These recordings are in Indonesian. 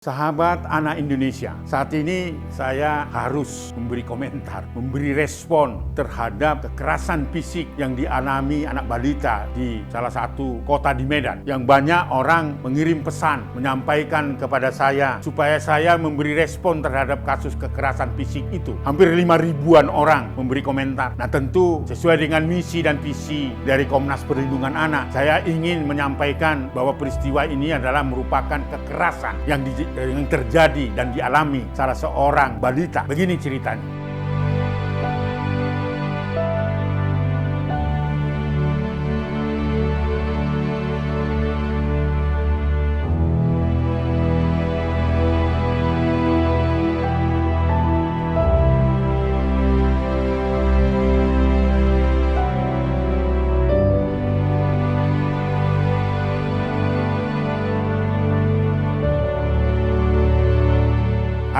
Sahabat anak Indonesia, saat ini saya harus memberi komentar, memberi respon terhadap kekerasan fisik yang dialami anak balita di salah satu kota di Medan. Yang banyak orang mengirim pesan, menyampaikan kepada saya supaya saya memberi respon terhadap kasus kekerasan fisik itu. Hampir 5.000-an orang memberi komentar. Nah, tentu sesuai dengan misi dan visi dari Komnas Perlindungan Anak, saya ingin menyampaikan bahwa peristiwa ini adalah merupakan kekerasan yang terjadi dan dialami salah seorang balita. Begini ceritanya.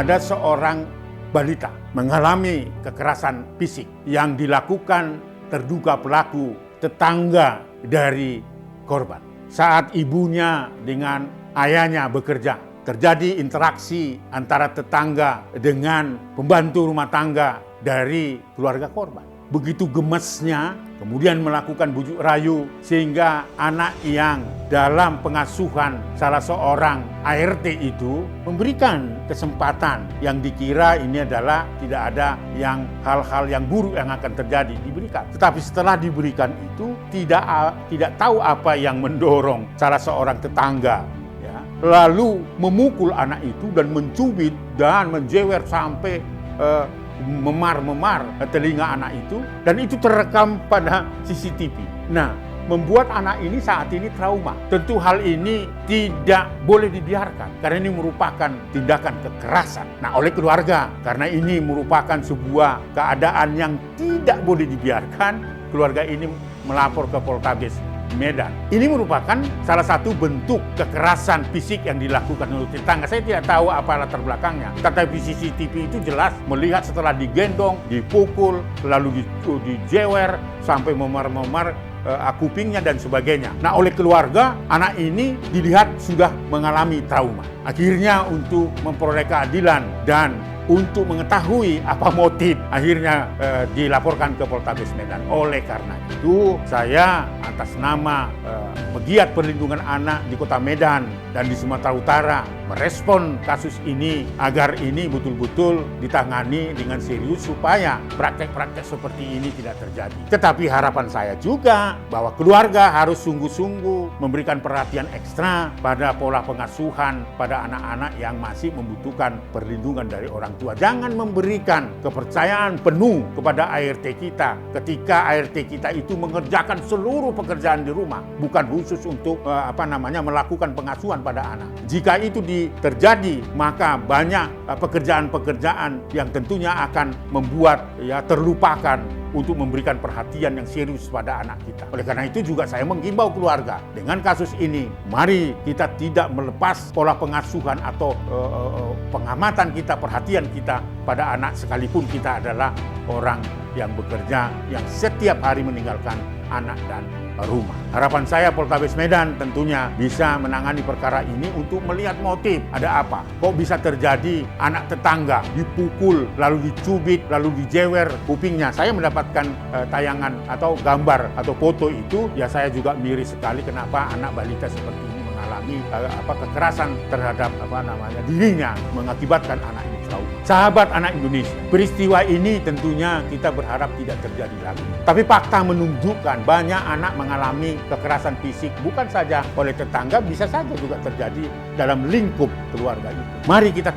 Ada seorang balita mengalami kekerasan fisik yang dilakukan terduga pelaku tetangga dari korban. Saat ibunya dengan ayahnya bekerja, terjadi interaksi antara tetangga dengan pembantu rumah tangga dari keluarga korban. Begitu gemesnya, kemudian melakukan bujuk rayu sehingga anak yang dalam pengasuhan salah seorang ART itu memberikan kesempatan yang dikira ini adalah tidak ada hal-hal yang buruk yang akan terjadi diberikan. Tetapi setelah diberikan itu tidak tahu apa yang mendorong salah seorang tetangga lalu memukul anak itu dan mencubit dan menjewer sampai memar-memar telinga anak itu, dan itu terekam pada CCTV. Nah, membuat anak ini saat ini trauma. Tentu hal ini tidak boleh dibiarkan karena ini merupakan tindakan kekerasan. Nah, oleh keluarga, karena ini merupakan sebuah keadaan yang tidak boleh dibiarkan, keluarga ini melapor ke Poltabes Medan. Ini merupakan salah satu bentuk kekerasan fisik yang dilakukan oleh tetangga. Saya tidak tahu apa latar belakangnya. Tetapi CCTV itu jelas melihat setelah digendong, dipukul, lalu dijewer, sampai memar-memar kupingnya dan sebagainya. Nah, oleh keluarga, anak ini dilihat sudah mengalami trauma. Akhirnya untuk memperoleh keadilan dan untuk mengetahui apa motif, akhirnya dilaporkan ke Poltabes Medan. Oleh karena itu, saya atas nama Pegiat Perlindungan Anak di Kota Medan dan di Sumatera Utara merespon kasus ini agar ini betul-betul ditangani dengan serius supaya praktek-praktek seperti ini tidak terjadi. Tetapi harapan saya juga bahwa keluarga harus sungguh-sungguh memberikan perhatian ekstra pada pola pengasuhan pada anak-anak yang masih membutuhkan perlindungan dari orang tua. Jangan memberikan kepercayaan penuh kepada ART kita ketika ART kita itu mengerjakan seluruh pekerjaan di rumah, bukan khusus untuk melakukan pengasuhan pada anak. Jika itu terjadi, maka banyak pekerjaan-pekerjaan yang tentunya akan membuat terlupakan untuk memberikan perhatian yang serius pada anak kita. Oleh karena itu juga saya menghimbau keluarga, dengan kasus ini, mari kita tidak melepas pola pengasuhan atau pengamatan kita, perhatian kita pada anak sekalipun kita adalah orang yang bekerja, yang setiap hari meninggalkan anak dan rumah. Harapan saya Poltabes Medan tentunya bisa menangani perkara ini untuk melihat motif. Ada apa? Kok bisa terjadi anak tetangga dipukul, lalu dicubit, lalu dijewer kupingnya. Saya mendapatkan tayangan atau gambar atau foto itu, ya saya juga miris sekali kenapa anak balita seperti ini mengalami kekerasan terhadap dirinya, mengakibatkan anak ini trauma. Sahabat anak Indonesia, peristiwa ini tentunya kita berharap tidak terjadi lagi. Tapi fakta menunjukkan banyak anak mengalami kekerasan fisik bukan saja oleh tetangga, bisa saja juga terjadi dalam lingkup keluarga itu. Mari kita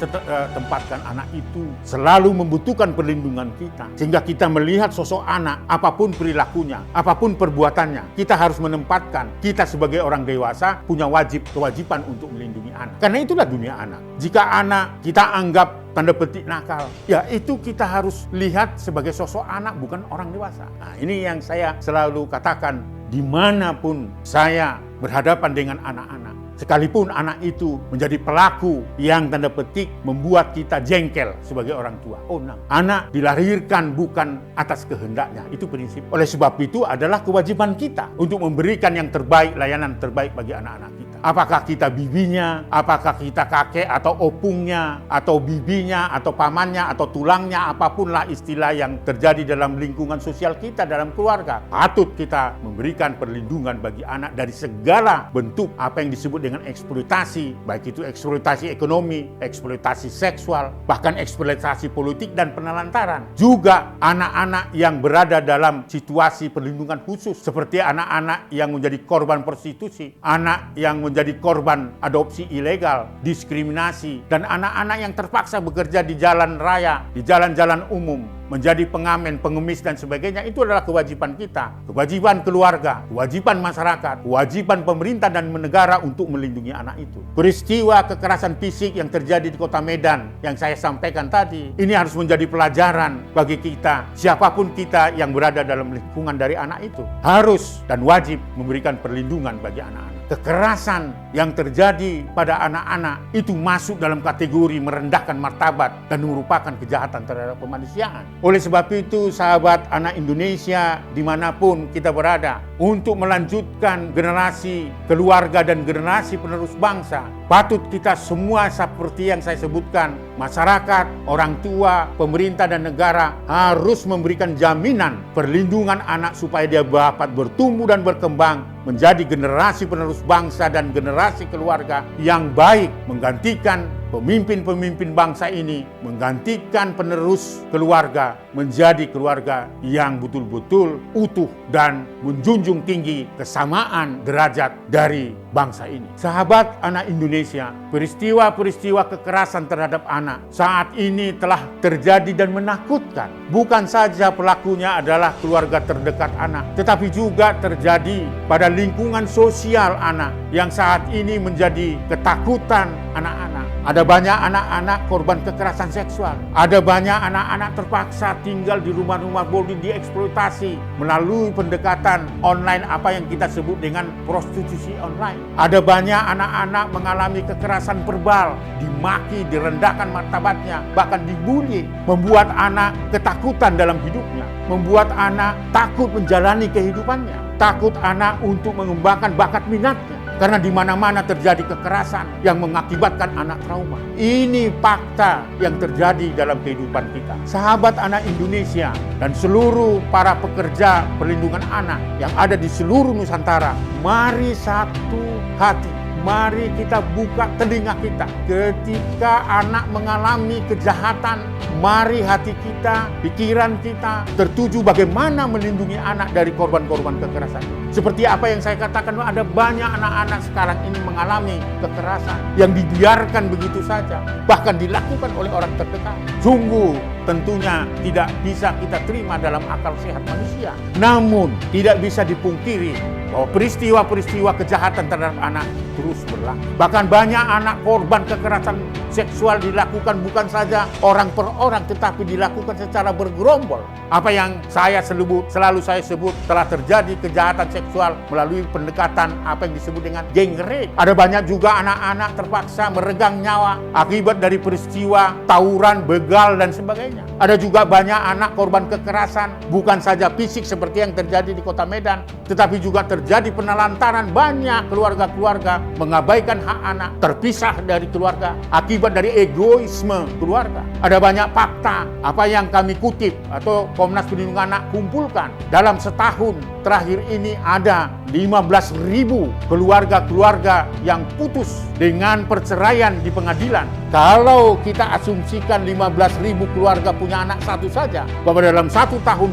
tempatkan anak itu selalu membutuhkan perlindungan kita, sehingga kita melihat sosok anak, apapun perilakunya, apapun perbuatannya, kita harus menempatkan kita sebagai orang dewasa punya kewajiban untuk melindungi anak. Karena itulah dunia anak. Jika anak kita anggap tanda petik nakal, ya itu kita harus lihat sebagai sosok anak, bukan orang dewasa. Nah, ini yang saya selalu katakan dimanapun saya berhadapan dengan anak-anak. Sekalipun anak itu menjadi pelaku yang tanda petik membuat kita jengkel sebagai orang tua. Oh, nah, anak dilahirkan bukan atas kehendaknya. Itu prinsip. Oleh sebab itu adalah kewajiban kita untuk memberikan yang terbaik, layanan terbaik bagi anak-anak kita. Apakah kita bibinya, apakah kita kakek atau opungnya, atau bibinya, atau pamannya, atau tulangnya, apapunlah istilah yang terjadi dalam lingkungan sosial kita, dalam keluarga. Patut kita memberikan perlindungan bagi anak dari segala bentuk apa yang disebut dengan eksploitasi, baik itu eksploitasi ekonomi, eksploitasi seksual, bahkan eksploitasi politik dan penelantaran. Juga anak-anak yang berada dalam situasi perlindungan khusus, seperti anak-anak yang menjadi korban prostitusi, anak yang menjadi korban adopsi ilegal, diskriminasi, dan anak-anak yang terpaksa bekerja di jalan raya, di jalan-jalan umum, menjadi pengamen, pengemis, dan sebagainya. Itu adalah kewajiban kita, kewajiban keluarga, kewajiban masyarakat, kewajiban pemerintah dan negara untuk melindungi anak itu. Peristiwa kekerasan fisik yang terjadi di Kota Medan yang saya sampaikan tadi, ini harus menjadi pelajaran bagi kita, siapapun kita yang berada dalam lingkungan dari anak itu, harus dan wajib memberikan perlindungan bagi anak-anak. Kekerasan yang terjadi pada anak-anak itu masuk dalam kategori merendahkan martabat dan merupakan kejahatan terhadap kemanusiaan. Oleh sebab itu, sahabat anak Indonesia dimanapun kita berada, untuk melanjutkan generasi keluarga dan generasi penerus bangsa, patut kita semua seperti yang saya sebutkan, masyarakat, orang tua, pemerintah dan negara harus memberikan jaminan perlindungan anak supaya dia dapat bertumbuh dan berkembang menjadi generasi penerus bangsa dan generasi keluarga yang baik, menggantikan pemimpin-pemimpin bangsa ini, menggantikan penerus keluarga menjadi keluarga yang betul-betul utuh dan menjunjung tinggi kesamaan derajat dari bangsa ini. Sahabat anak Indonesia, peristiwa-peristiwa kekerasan terhadap anak saat ini telah terjadi dan menakutkan. Bukan saja pelakunya adalah keluarga terdekat anak, tetapi juga terjadi pada lingkungan sosial anak yang saat ini menjadi ketakutan anak-anak. Ada banyak anak-anak korban kekerasan seksual. Ada banyak anak-anak terpaksa tinggal di rumah-rumah boarding, dieksploitasi melalui pendekatan online, apa yang kita sebut dengan prostitusi online. Ada banyak anak-anak mengalami kekerasan verbal, dimaki, direndahkan martabatnya, bahkan dibully, membuat anak ketakutan dalam hidupnya, membuat anak takut menjalani kehidupannya, takut anak untuk mengembangkan bakat minatnya. Karena di mana-mana terjadi kekerasan yang mengakibatkan anak trauma. Ini fakta yang terjadi dalam kehidupan kita. Sahabat anak Indonesia dan seluruh para pekerja perlindungan anak yang ada di seluruh Nusantara, mari satu hati. Mari kita buka telinga kita ketika anak mengalami kejahatan. Mari hati kita, pikiran kita tertuju bagaimana melindungi anak dari korban-korban kekerasan. Seperti apa yang saya katakan, ada banyak anak-anak sekarang ini mengalami kekerasan yang dibiarkan begitu saja, bahkan dilakukan oleh orang terdekat. Sungguh tentunya tidak bisa kita terima dalam akal sehat manusia. Namun tidak bisa dipungkiri bahwa peristiwa-peristiwa kejahatan terhadap anak terus berlangsung. Bahkan banyak anak korban kekerasan seksual dilakukan bukan saja orang per orang, tetapi dilakukan secara bergerombol. Apa yang selalu saya sebut, telah terjadi kejahatan seksual melalui pendekatan apa yang disebut dengan geng rape. Ada banyak juga anak-anak terpaksa meregang nyawa akibat dari peristiwa tawuran, begal, dan sebagainya. Ada juga banyak anak korban kekerasan, bukan saja fisik seperti yang terjadi di Kota Medan, tetapi juga terjadi penelantaran. Banyak keluarga-keluarga mengabaikan hak anak, terpisah dari keluarga akibat dari egoisme keluarga. Ada banyak fakta apa yang kami kutip atau Komnas Perlindungan Anak kumpulkan. Dalam setahun terakhir ini ada 15.000 keluarga-keluarga yang putus dengan perceraian di pengadilan. Kalau kita asumsikan 15.000 keluarga punya anak satu saja, bahwa dalam satu tahun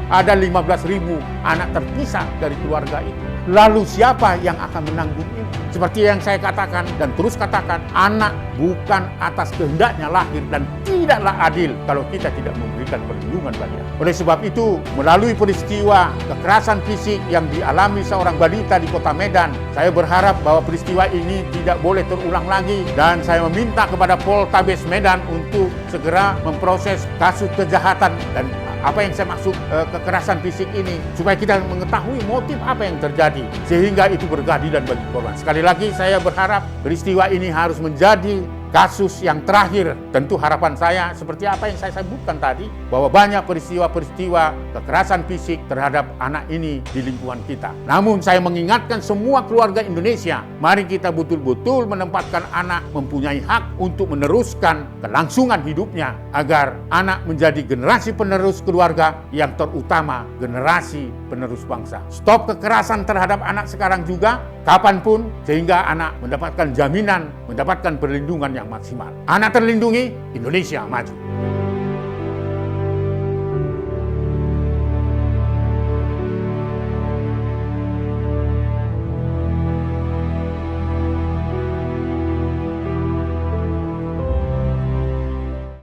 ada 15.000 anak terpisah dari keluarga itu. Lalu siapa yang akan menanggung ini? Seperti yang saya katakan dan terus katakan, anak bukan atas kehendaknya lahir dan tidaklah adil kalau kita tidak memberikan perlindungan baginya. Oleh sebab itu, melalui peristiwa kekerasan fisik yang dialami seorang balita di Kota Medan, saya berharap bahwa peristiwa ini tidak boleh terulang lagi, dan saya meminta kepada Poltabes Medan untuk segera memproses kasus kejahatan dan apa yang saya maksud kekerasan fisik ini, supaya kita mengetahui motif apa yang terjadi sehingga itu berkeadilan bagi korban. Sekali lagi saya berharap peristiwa ini harus menjadi kasus yang terakhir, tentu harapan saya seperti apa yang saya sebutkan tadi, bahwa banyak peristiwa-peristiwa kekerasan fisik terhadap anak ini di lingkungan kita. Namun saya mengingatkan semua keluarga Indonesia, mari kita betul-betul menempatkan anak mempunyai hak untuk meneruskan kelangsungan hidupnya, agar anak menjadi generasi penerus keluarga, yang terutama generasi penerus bangsa. Stop kekerasan terhadap anak sekarang juga, kapanpun, sehingga anak mendapatkan jaminan, mendapatkan perlindungan yang maksimal. Anak terlindungi, Indonesia maju.